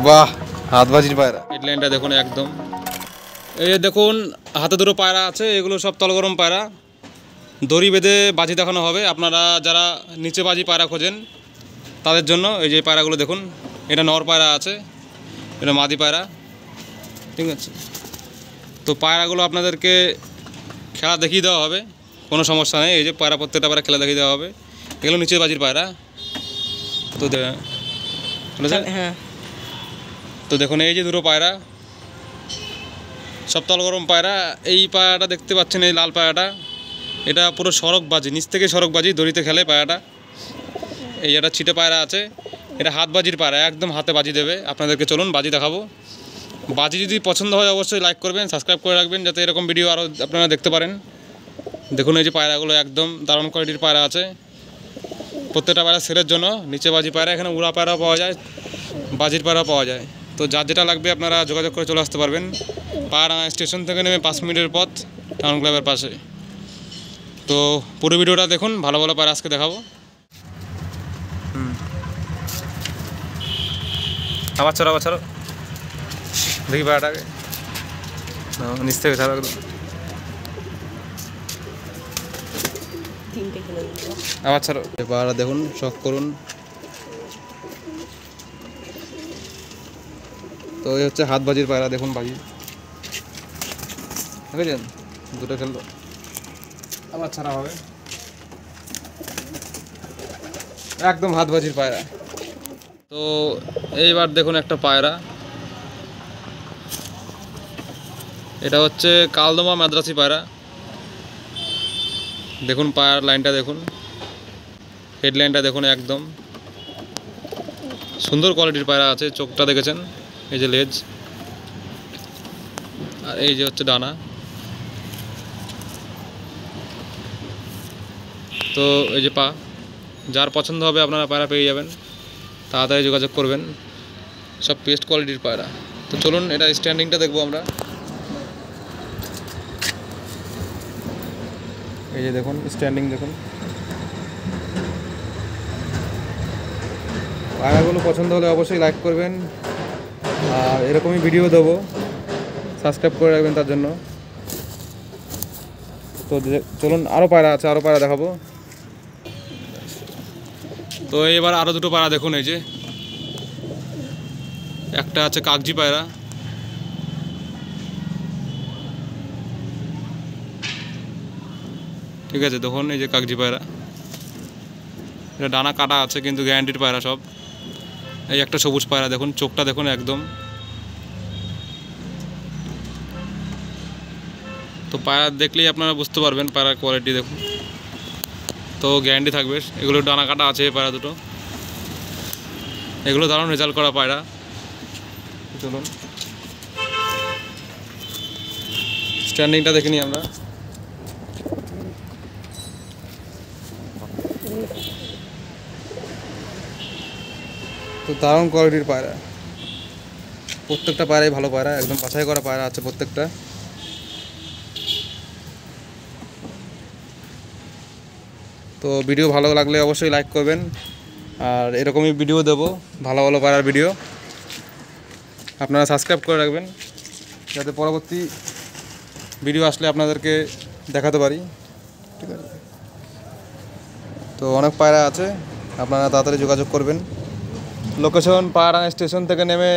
বাহ, হাত বাজির পায়রা। হেডলাইনটা দেখুন একদম। এই যে দেখুন হাতে দুটো পায়রা আছে, এগুলো সব তলগরম পায়রা। দড়ি বেঁধে বাজি দেখানো হবে। আপনারা যারা নিচে বাজি পায়রা খোঁজেন তাদের জন্য এই যে পায়রাগুলো দেখুন। এটা নর পায়রা আছে, এটা মাদি পায়রা, ঠিক আছে। তো পায়রাগুলো আপনাদেরকে খেলা দেখিয়ে দেওয়া হবে, কোনো সমস্যা নেই। এই যে পায়রা, প্রত্যেকটা পায়রা খেলা দেখিয়ে দেওয়া হবে। এগুলো নিচে বাজির পায়রা। তো হ্যাঁ, তো দেখুন এই যে দুটো পায়রা, সব তলগরম পায়রা। এই পায়রাটা দেখতে পাচ্ছেন, এই লাল পায়রাটা, এটা পুরো সড়ক বাজি, নিচ থেকে সড়ক বাজি, দড়িতে খেলে পায়রাটা। এই একটা ছিটে পায়রা আছে, এটা হাত বাজির পায়রা, একদম হাতে বাজি দেবে। আপনাদেরকে চলুন বাজি দেখাবো। বাজি যদি পছন্দ হয় অবশ্যই লাইক করবেন, সাবস্ক্রাইব করে রাখবেন, যাতে এরকম ভিডিও আরও আপনারা দেখতে পারেন। দেখুন এই যে পায়রাগুলো একদম দারুণ কোয়ালিটির পায়রা আছে। প্রত্যেকটা পায়রা সেলের জন্য। নিচে বাজি পায়রা, এখানে উড়া পায়রাও পাওয়া যায়, বাজির পায়রাও পাওয়া যায়। তো যার যেটা লাগবে আপনারা যোগাযোগ করে চলে আসতে পারবেন। পায়রা স্টেশন থেকে নেমে 5 মিনিটের পথ, টাউন ক্লাবের পাশে। তো পুরো ভিডিওটা দেখুন, ভালো ভালো পায়রা আজকে দেখাবো। আবার ছাড়ো দেখি পায়রাটাকে, নিচ থেকে ছাড়ো একদম। আবার ছাড়ো। পায়রা দেখুন, শখ করুন। তো এই হচ্ছে হাত বাজির পায়রা, দেখুন বাজি দেখেছেন, দুটো খেললো। আবার ছাড়া হবে, একদম হাত বাজির পায়রা। তো এইবার দেখুন একটা পায়রা, এটা হচ্ছে কালদমা মাদ্রাসি পায়রা। দেখুন পায়রার লাইনটা দেখুন, হেডলাইনটা দেখুন, একদম সুন্দর কোয়ালিটির পায়রা আছে। চোখটা দেখেছেন, এই যে লেজ, আর এই যে হচ্ছে ডানা। তো এই যে পা, যার পছন্দ হবে আপনারা পায়রা পেয়ে যাবেন, তাড়াতাড়ি যোগাযোগ করবেন। সব বেস্ট কোয়ালিটির পায়রা। তো চলুন এটা স্ট্যান্ডিংটা দেখবো আমরা। এই যে দেখুন স্ট্যান্ডিং দেখুন। পায়রাগুলো পছন্দ হলে অবশ্যই লাইক করবেন, আর এরকমই ভিডিও দেবো, সাবস্ক্রাইব করে রাখবেন তার জন্য। তো চলুন আরও পায়রা আছে, আরও পায়রা দেখাবো। তো এবার আরও দুটো পায়রা দেখুন। এই যে একটা আছে কাগজি পায়রা, ঠিক আছে। দেখুন এই যে কাগজি পায়রা, এটা ডানা কাটা আছে কিন্তু গ্যারান্টির পায়রা সব। এই একটা সবুজ পায়রা দেখুন, চোখটা দেখুন একদম। তো পায়রা দেখলেই আপনারা বুঝতে পারবেন পায়রার কোয়ালিটি দেখুন। তো গ্যারান্টি থাকবে। এগুলো ডানা কাটা আছে পায়রা দুটো, এগুলো দারুণ রেজাল্ট করা পায়রা। চলুন স্ট্যান্ডিংটা দেখে নিই আমরা। তো দারুণ কোয়ালিটির পায়রা, প্রত্যেকটা পায়রাই ভালো পায়রা, একদম বাছাই করা পায়রা আছে প্রত্যেকটা। তো ভিডিও ভালো লাগলে অবশ্যই লাইক করবেন, আর এরকমই ভিডিও দেবো, ভালো ভালো পায়রার ভিডিও। আপনারা সাবস্ক্রাইব করে রাখবেন, যাতে পরবর্তী ভিডিও আসলে আপনাদেরকে দেখাতে পারি, ঠিক আছে। তো অনেক পায়রা আছে, আপনারা তাড়াতাড়ি যোগাযোগ করবেন। লোকেশন পায়রাডাঙ্গা স্টেশন থেকে নেমে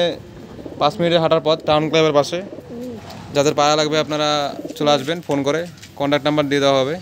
5 মিনিটের হাঁটার পথ, টাউন ক্লাবের পাশে। যাদের পায়রা লাগবে আপনারা চলে আসবেন, ফোন করে কন্ট্যাক্ট নাম্বার দিয়ে দেওয়া হবে।